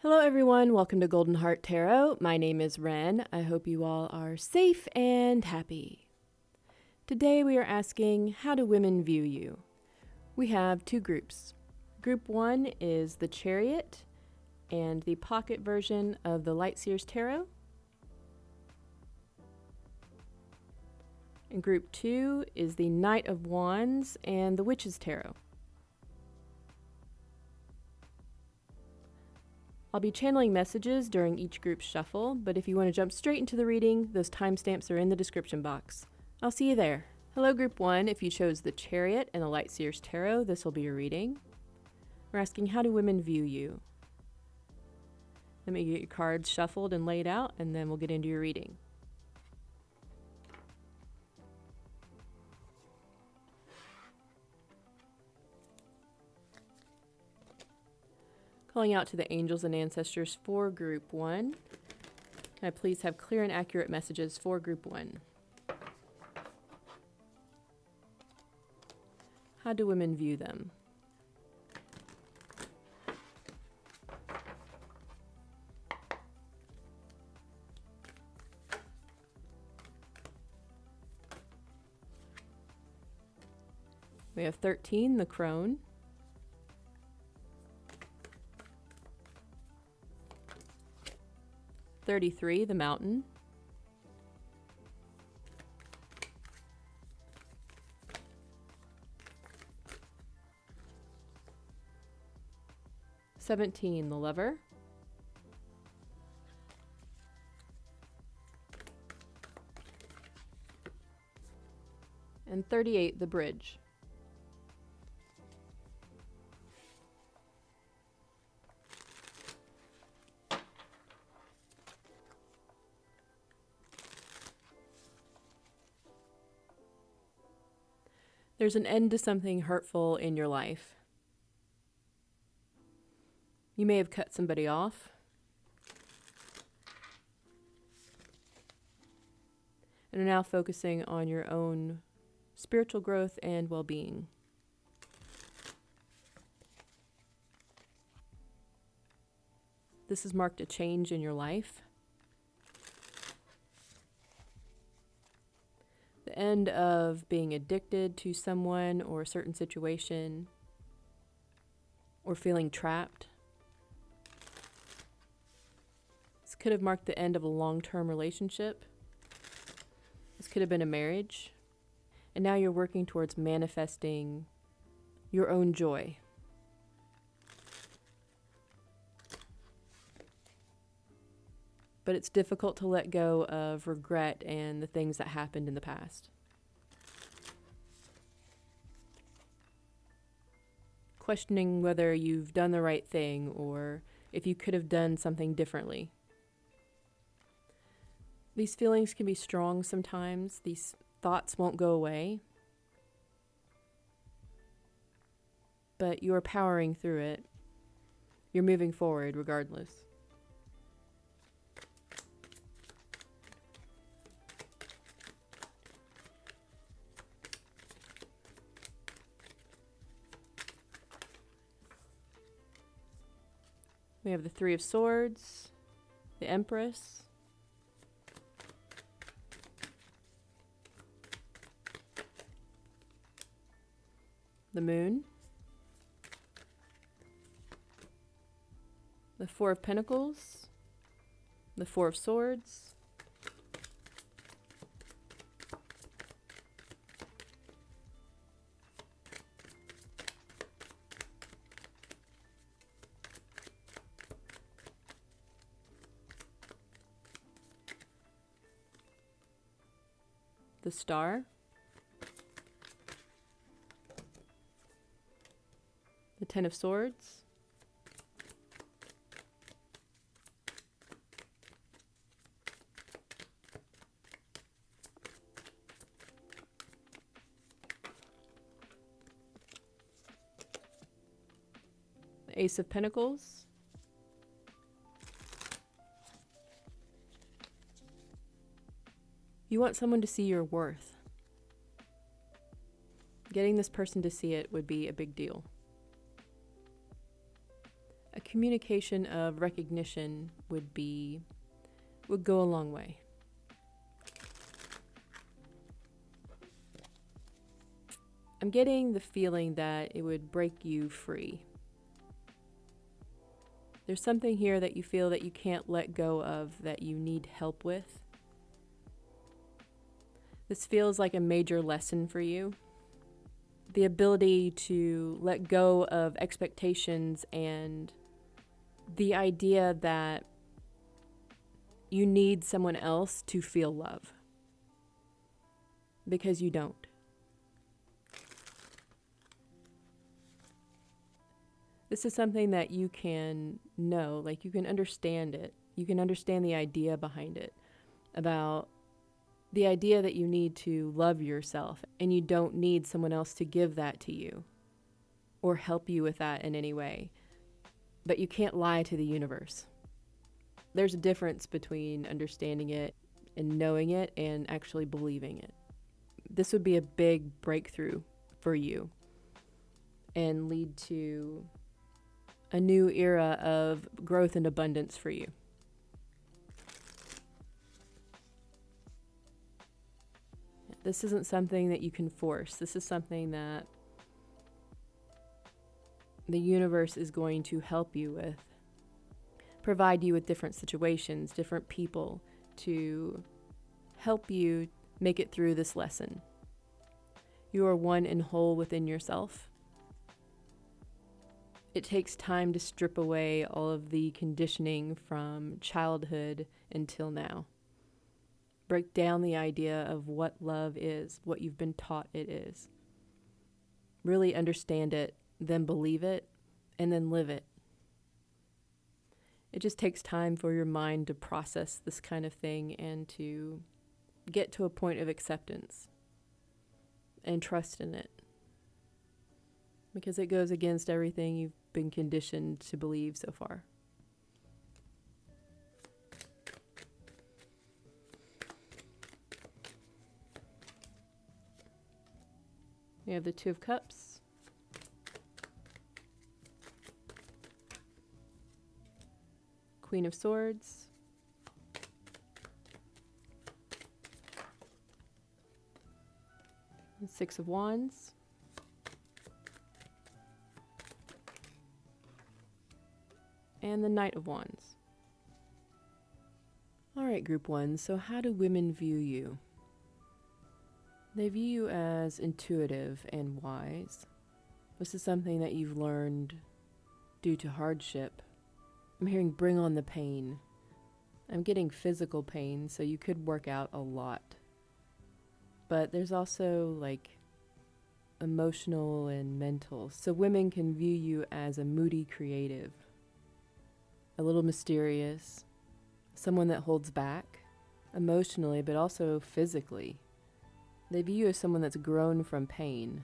Hello everyone, welcome to Golden Heart Tarot. My name is Ren. I hope you all are safe and happy. Today we are asking, how do women view you? We have two groups. Group 1 is the Chariot and the pocket version of the Lightseer's Tarot. And group 2 is the Knight of Wands and the Witch's Tarot. I'll be channeling messages during each group shuffle, but if you want to jump straight into the reading, those timestamps are in the description box. I'll see you there. Hello Group 1, if you chose the Chariot and the Lightseer's Tarot, this will be your reading. We're asking, how do women view you? Let me get your cards shuffled and laid out, and then we'll get into your reading. Calling out to the angels and ancestors for Group 1. Can I please have clear and accurate messages for Group 1? How do women view them? We have 13, the Crone. 33, the Mountain. 17, the Lover. 38, the Bridge. There's an end to something hurtful in your life. You may have cut somebody off. And are now focusing on your own spiritual growth and well-being. This has marked a change in your life. The end of being addicted to someone or a certain situation, or feeling trapped. This could have marked the end of a long-term relationship. This could have been a marriage. And now you're working towards manifesting your own joy. But it's difficult to let go of regret and the things that happened in the past. Questioning whether you've done the right thing or if you could have done something differently. These feelings can be strong sometimes. These thoughts won't go away. But you're powering through it. You're moving forward regardless. We have the Three of Swords, the Empress, the Moon, the Four of Pentacles, the Four of Swords, the Star, the Ten of Swords, the Ace of Pentacles, you want someone to see your worth. Getting this person to see it would be a big deal. A communication of recognition would go a long way. I'm getting the feeling that it would break you free. There's something here that you feel that you can't let go of, that you need help with. This feels like a major lesson for you. The ability to let go of expectations and the idea that you need someone else to feel love, because you don't. This is something that you can know, like you can understand it. You can understand the idea behind it, about the idea that you need to love yourself and you don't need someone else to give that to you or help you with that in any way. But you can't lie to the universe. There's a difference between understanding it and knowing it and actually believing it. This would be a big breakthrough for you and lead to a new era of growth and abundance for you. This isn't something that you can force. This is something that the universe is going to help you with. Provide you with different situations, different people to help you make it through this lesson. You are one and whole within yourself. It takes time to strip away all of the conditioning from childhood until now. Break down the idea of what love is, what you've been taught it is. Really understand it, then believe it, and then live it. It just takes time for your mind to process this kind of thing and to get to a point of acceptance and trust in it. Because it goes against everything you've been conditioned to believe so far. We have the Two of Cups, Queen of Swords, and Six of Wands, and the Knight of Wands. All right, Group 1, so how do women view you? They view you as intuitive and wise. This is something that you've learned due to hardship. I'm hearing bring on the pain. I'm getting physical pain, so you could work out a lot. But there's also like emotional and mental. So women can view you as a moody creative, a little mysterious, someone that holds back emotionally, but also physically. They view you as someone that's grown from pain.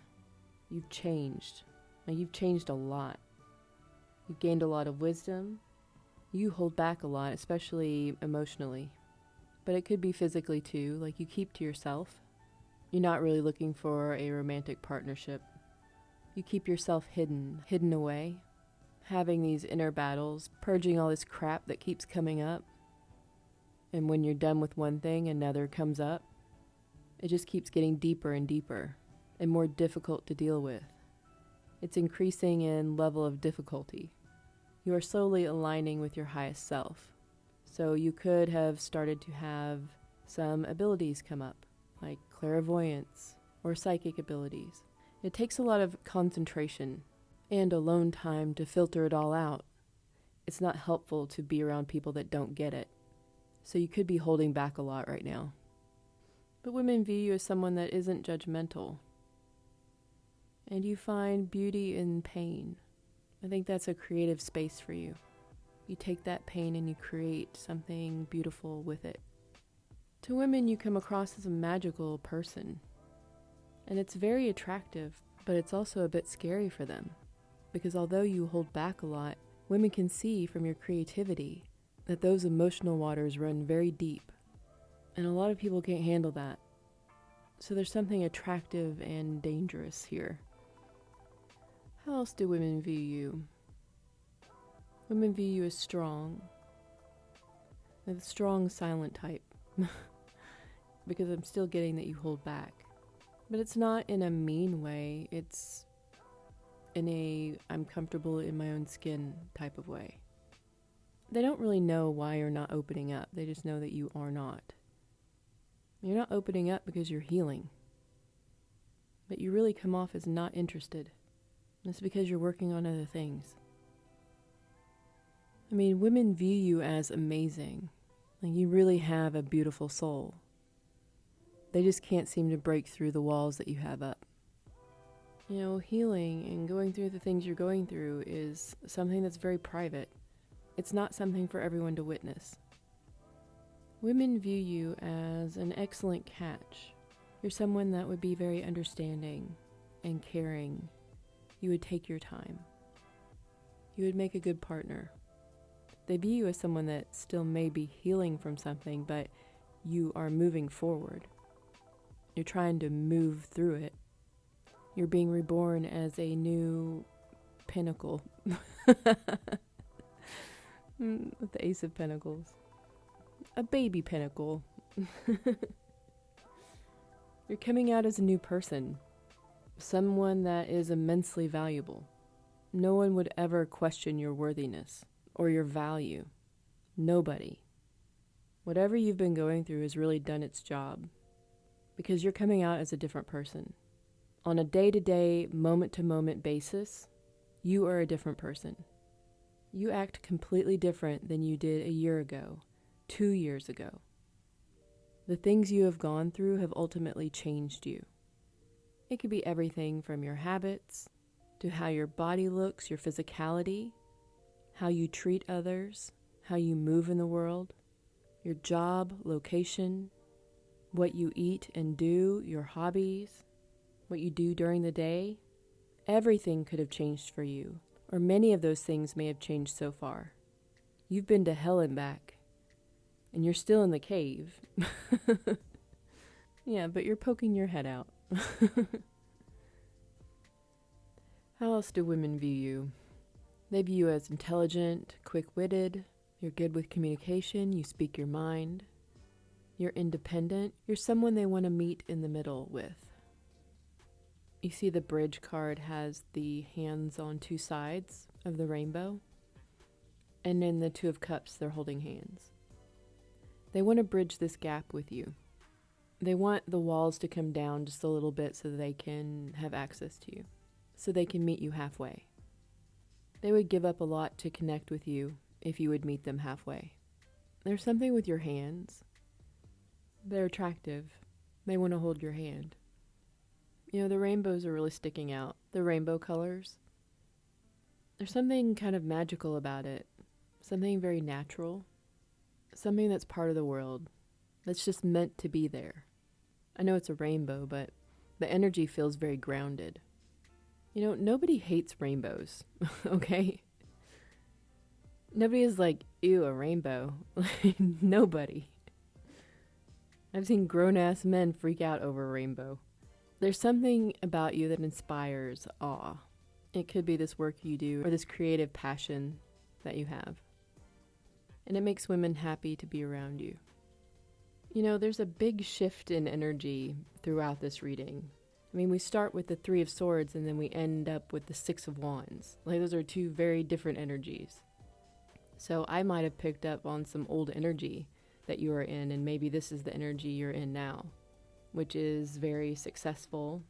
You've changed. Now, you've changed a lot. You've gained a lot of wisdom. You hold back a lot, especially emotionally. But it could be physically too, like you keep to yourself. You're not really looking for a romantic partnership. You keep yourself hidden away, having these inner battles, purging all this crap that keeps coming up. And when you're done with one thing, another comes up. It just keeps getting deeper and deeper and more difficult to deal with. It's increasing in level of difficulty. You are slowly aligning with your highest self. So you could have started to have some abilities come up, like clairvoyance or psychic abilities. It takes a lot of concentration and alone time to filter it all out. It's not helpful to be around people that don't get it. So you could be holding back a lot right now. But women view you as someone that isn't judgmental. And you find beauty in pain. I think that's a creative space for you. You take that pain and you create something beautiful with it. To women, you come across as a magical person. And it's very attractive, but it's also a bit scary for them. Because although you hold back a lot, women can see from your creativity that those emotional waters run very deep. And a lot of people can't handle that. So there's something attractive and dangerous here. How else do women view you? Women view you as strong. The strong, silent type. Because I'm still getting that you hold back. But it's not in a mean way. It's in a I'm comfortable in my own skin type of way. They don't really know why you're not opening up. They just know that you are not. You're not opening up because you're healing. But you really come off as not interested. It's because you're working on other things. I mean, women view you as amazing. Like you really have a beautiful soul. They just can't seem to break through the walls that you have up. You know, healing and going through the things you're going through is something that's very private. It's not something for everyone to witness. Women view you as an excellent catch. You're someone that would be very understanding and caring. You would take your time. You would make a good partner. They view you as someone that still may be healing from something, but you are moving forward. You're trying to move through it. You're being reborn as a new pinnacle. With the Ace of Pentacles. A baby pinnacle. You're coming out as a new person. Someone that is immensely valuable. No one would ever question your worthiness or your value. Nobody. Whatever you've been going through has really done its job. Because you're coming out as a different person. On a day-to-day, moment-to-moment basis, you are a different person. You act completely different than you did a year ago, 2 years ago. The things you have gone through have ultimately changed you. It could be everything from your habits, to how your body looks, your physicality, how you treat others, how you move in the world, your job, location, what you eat and do, your hobbies, what you do during the day. Everything could have changed for you, or many of those things may have changed so far. You've been to hell and back, and you're still in the cave. Yeah, but you're poking your head out. How else do women view you? They view you as intelligent, quick-witted, you're good with communication, you speak your mind, you're independent, you're someone they want to meet in the middle with. You see the bridge card has the hands on two sides of the rainbow, and in the Two of Cups, they're holding hands. They want to bridge this gap with you. They want the walls to come down just a little bit so that they can have access to you, so they can meet you halfway. They would give up a lot to connect with you if you would meet them halfway. There's something with your hands. They're attractive. They want to hold your hand. You know, the rainbows are really sticking out. The rainbow colors. There's something kind of magical about it. Something very natural. Something that's part of the world. That's just meant to be there. I know it's a rainbow, but the energy feels very grounded. You know, nobody hates rainbows, okay? Nobody is like, ew, a rainbow. Nobody. I've seen grown-ass men freak out over a rainbow. There's something about you that inspires awe. It could be this work you do or this creative passion that you have. And it makes women happy to be around you. You know, there's a big shift in energy throughout this reading. I mean, we start with the Three of Swords and then we end up with the Six of Wands. Like, those are two very different energies. So I might have picked up on some old energy that you are in, and maybe this is the energy you're in now, which is very successful.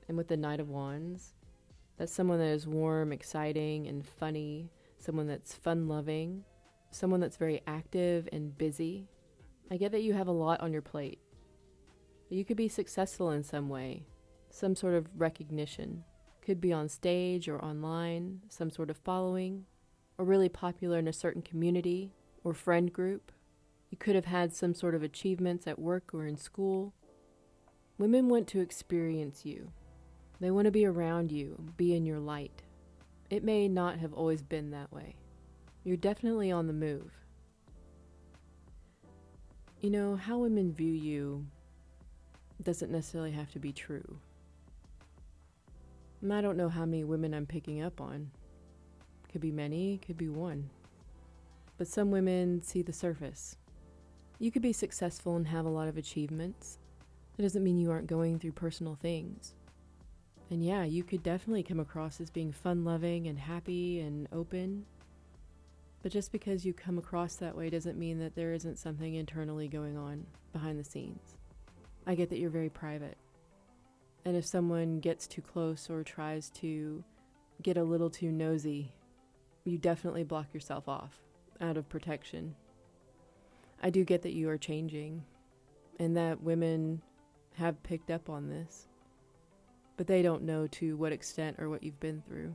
And with the Knight of Wands, that's someone that is warm, exciting, and funny, someone that's fun-loving, someone that's very active and busy. I get that you have a lot on your plate. You could be successful in some way, some sort of recognition. Could be on stage or online, some sort of following, or really popular in a certain community or friend group. You could have had some sort of achievements at work or in school. Women want to experience you. They want to be around you, be in your light. It may not have always been that way. You're definitely on the move. You know, how women view you doesn't necessarily have to be true. And I don't know how many women I'm picking up on. Could be many, could be one. But some women see the surface. You could be successful and have a lot of achievements. That doesn't mean you aren't going through personal things. And yeah, you could definitely come across as being fun-loving and happy and open. But just because you come across that way doesn't mean that there isn't something internally going on behind the scenes. I get that you're very private. And if someone gets too close or tries to get a little too nosy, you definitely block yourself off out of protection. I do get that you are changing and that women have picked up on this, but they don't know to what extent or what you've been through.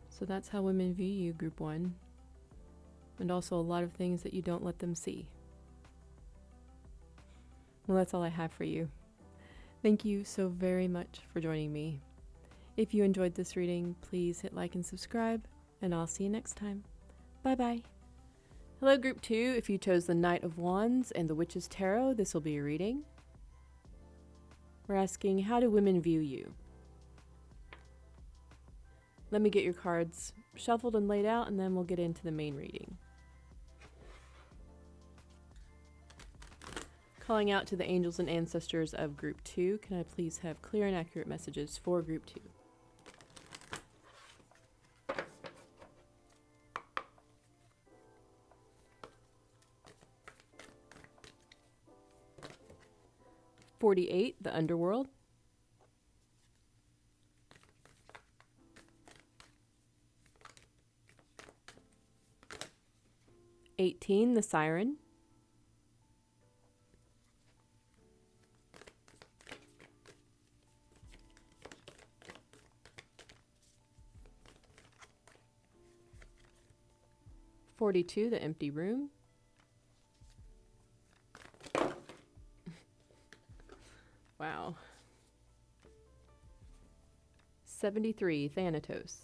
So that's how women view you, Group 1, and also a lot of things that you don't let them see. Well, that's all I have for you. Thank you so very much for joining me. If you enjoyed this reading, please hit like and subscribe, and I'll see you next time. Bye-bye. Hello, Group 2. If you chose the Knight of Wands and the Witch's Tarot, this will be your reading. We're asking, how do women view you? Let me get your cards shuffled and laid out, and then we'll get into the main reading. Calling out to the angels and ancestors of Group 2, can I please have clear and accurate messages for Group 2? $48, the underworld. $18, the siren. $42, the empty room. Wow. 73, Thanatos.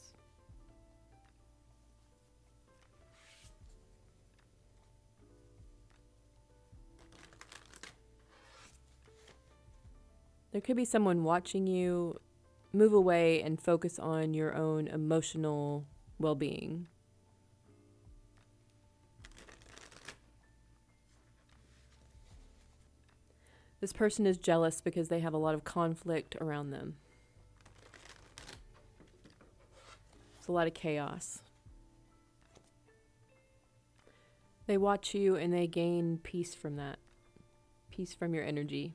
There could be someone watching you move away and focus on your own emotional well-being. This person is jealous because they have a lot of conflict around them. It's a lot of chaos. They watch you and they gain peace from that. Peace from your energy.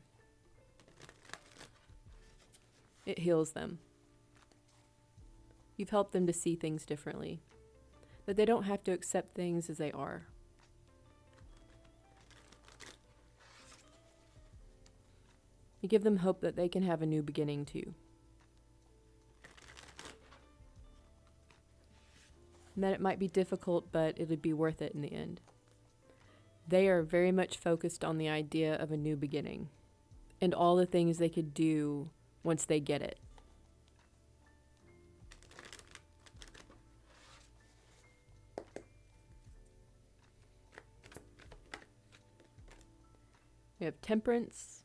It heals them. You've helped them to see things differently. That they don't have to accept things as they are. You give them hope that they can have a new beginning too. And that it might be difficult, but it would be worth it in the end. They are very much focused on the idea of a new beginning and all the things they could do once they get it. We have Temperance.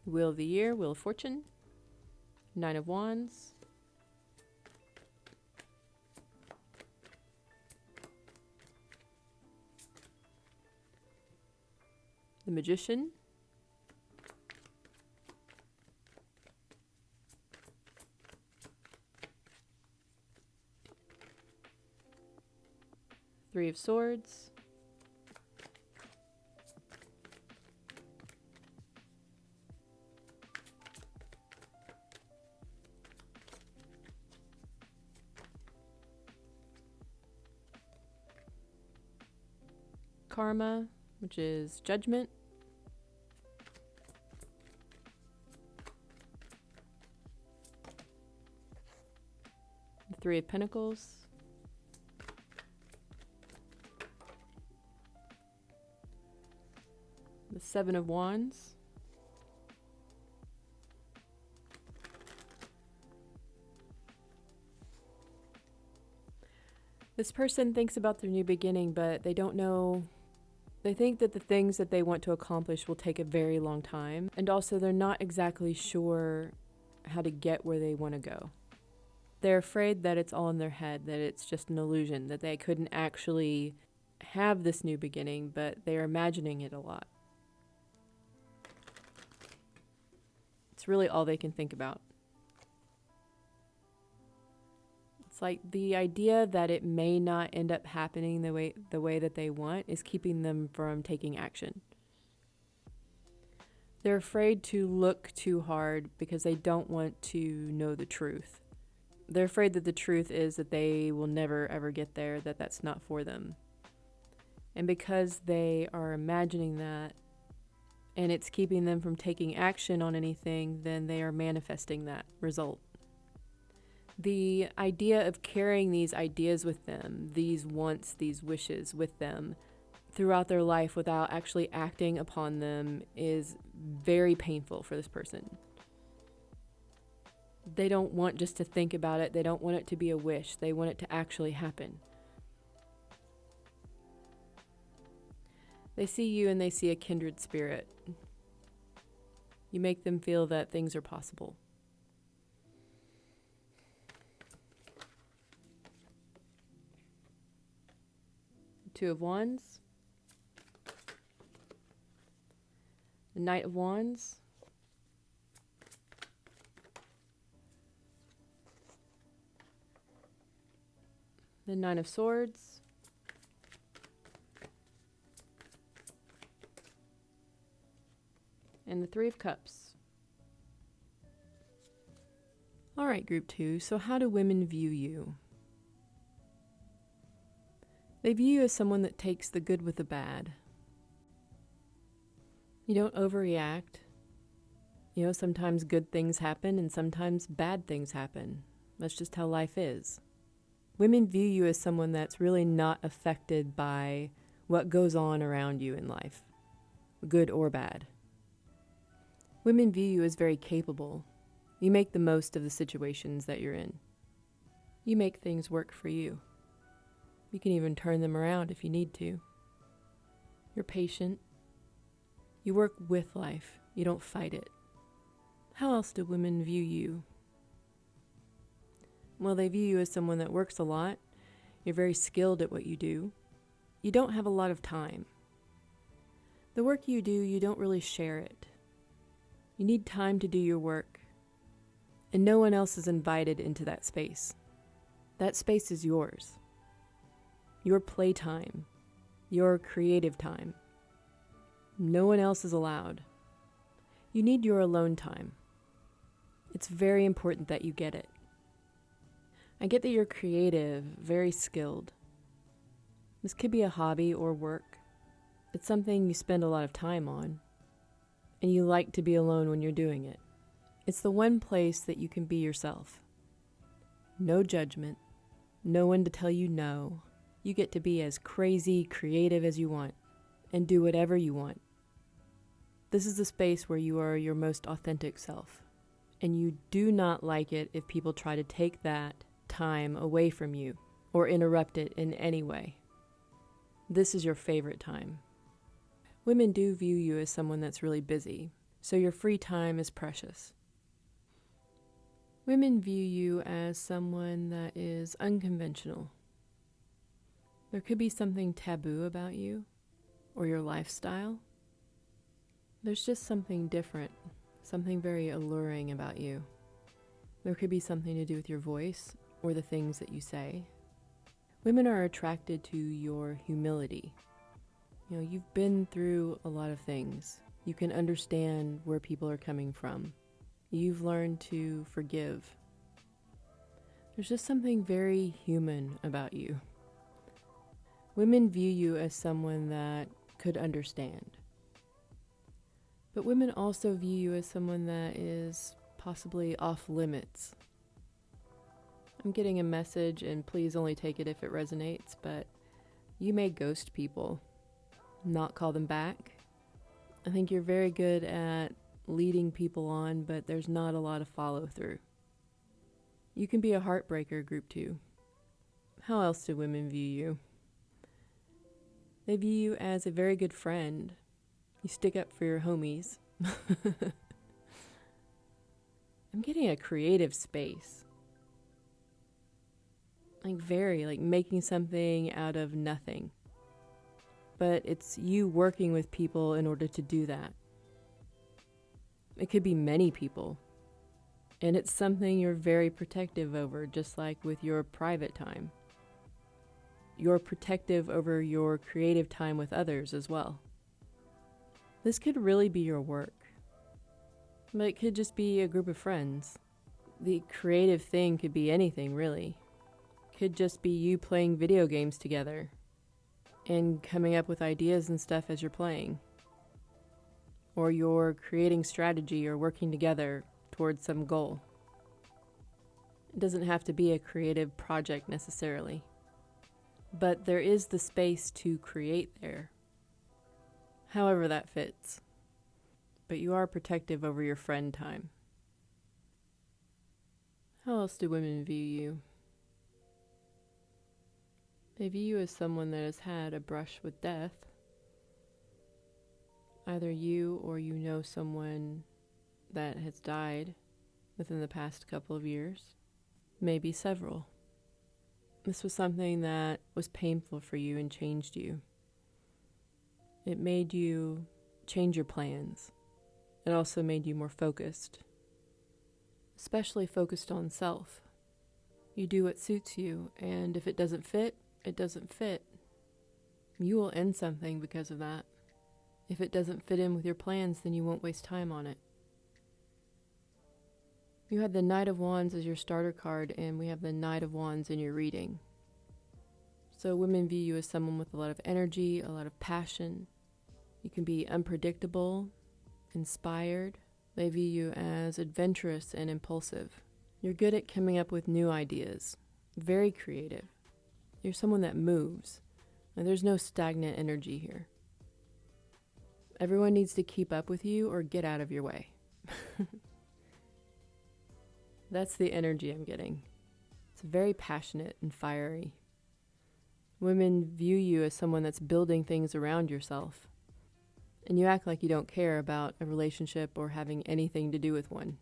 Wheel of the Year, Wheel of Fortune, 9 of Wands, the Magician, Three of Swords, Karma, which is Judgment, the Three of Pentacles, the Seven of Wands, this person thinks about their new beginning, but they don't know They think that the things that they want to accomplish will take a very long time, and also they're not exactly sure how to get where they want to go. They're afraid that it's all in their head, that it's just an illusion, that they couldn't actually have this new beginning, but they're imagining it a lot. It's really all they can think about. It's like the idea that it may not end up happening the way that they want is keeping them from taking action. They're afraid to look too hard because they don't want to know the truth. They're afraid that the truth is that they will never ever get there, that that's not for them. And because they are imagining that and it's keeping them from taking action on anything, then they are manifesting that result. The idea of carrying these ideas with them, these wants, these wishes with them throughout their life without actually acting upon them is very painful for this person. They don't want just to think about it. They don't want it to be a wish. They want it to actually happen. They see you and they see a kindred spirit. You make them feel that things are possible. Two of Wands. The Knight of Wands. The Nine of Swords. And the Three of Cups. All right, group 2. So how do women view you? They view you as someone that takes the good with the bad. You don't overreact. You know, sometimes good things happen and sometimes bad things happen. That's just how life is. Women view you as someone that's really not affected by what goes on around you in life, good or bad. Women view you as very capable. You make the most of the situations that you're in. You make things work for you. You can even turn them around if you need to. You're patient. You work with life. You don't fight it. How else do women view you? Well, they view you as someone that works a lot. You're very skilled at what you do. You don't have a lot of time. The work you do, you don't really share it. You need time to do your work. And no one else is invited into that space. That space is yours. Your playtime. Your creative time. No one else is allowed. You need your alone time. It's very important that you get it. I get that you're creative, very skilled. This could be a hobby or work. It's something you spend a lot of time on, and you like to be alone when you're doing it. It's the one place that you can be yourself. No judgment, no one to tell you no. You get to be as crazy, creative as you want, and do whatever you want. This is the space where you are your most authentic self, and you do not like it if people try to take that time away from you or interrupt it in any way. This is your favorite time. Women do view you as someone that's really busy, so your free time is precious. Women view you as someone that is unconventional. There could be something taboo about you or your lifestyle. There's just something different, something very alluring about you. There could be something to do with your voice or the things that you say. Women are attracted to your humility. You know, you've been through a lot of things. You can understand where people are coming from. You've learned to forgive. There's just something very human about you. Women view you as someone that could understand. But women also view you as someone that is possibly off limits. I'm getting a message, and please only take it if it resonates, but you may ghost people, not call them back. I think you're very good at leading people on, but there's not a lot of follow through. You can be a heartbreaker, group 2. How else do women view you? They view you as a very good friend. You stick up for your homies. I'm getting a creative space. Like making something out of nothing. But it's you working with people in order to do that. It could be many people. And it's something you're very protective over, just like with your private time. You're protective over your creative time with others as well. This could really be your work. But it could just be a group of friends. The creative thing could be anything, really. Could just be you playing video games together and coming up with ideas and stuff as you're playing. Or you're creating strategy or working together towards some goal. It doesn't have to be a creative project necessarily. But there is the space to create there. However that fits. But you are protective over your friend time. How else do women view you? They view you as someone that has had a brush with death. Either you or you know someone that has died within the past couple of years. Maybe several. This was something that was painful for you and changed you. It made you change your plans. It also made you more focused. Especially focused on self. You do what suits you, and if it doesn't fit, it doesn't fit. You will end something because of that. If it doesn't fit in with your plans, then you won't waste time on it. You had the Knight of Wands as your starter card, and we have the Knight of Wands in your reading. So women view you as someone with a lot of energy, a lot of passion. You can be unpredictable, inspired. They view you as adventurous and impulsive. You're good at coming up with new ideas, very creative. You're someone that moves, and there's no stagnant energy here. Everyone needs to keep up with you or get out of your way. That's the energy I'm getting. It's very passionate and fiery. Women view you as someone that's building things around yourself. And you act like you don't care about a relationship or having anything to do with one.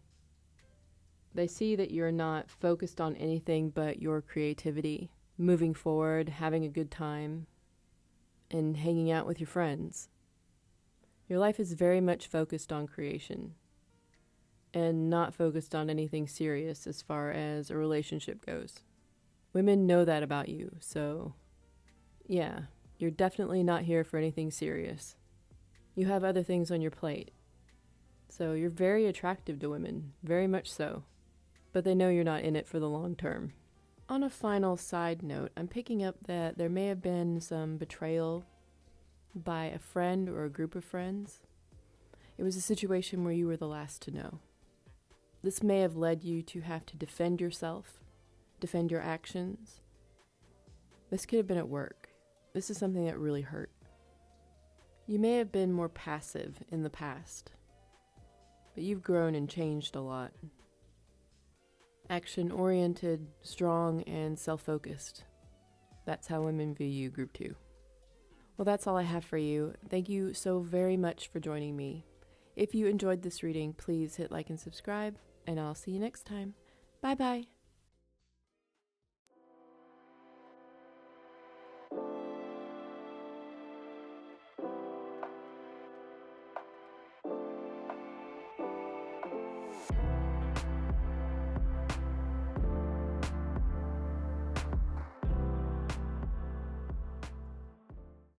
They see that you're not focused on anything but your creativity, moving forward, having a good time, and hanging out with your friends. Your life is very much focused on creation and not focused on anything serious as far as a relationship goes. Women know that about you, so yeah, you're definitely not here for anything serious. You have other things on your plate. So you're very attractive to women, very much so. But they know you're not in it for the long term. On a final side note, I'm picking up that there may have been some betrayal by a friend or a group of friends. It was a situation where you were the last to know. This may have led you to have to defend yourself, defend your actions. This could have been at work. This is something that really hurt. You may have been more passive in the past, but you've grown and changed a lot. Action-oriented, strong, and self-focused. That's how women view you, Group 2. Well, that's all I have for you. Thank you so very much for joining me. If you enjoyed this reading, please hit like and subscribe, and I'll see you next time. Bye-bye.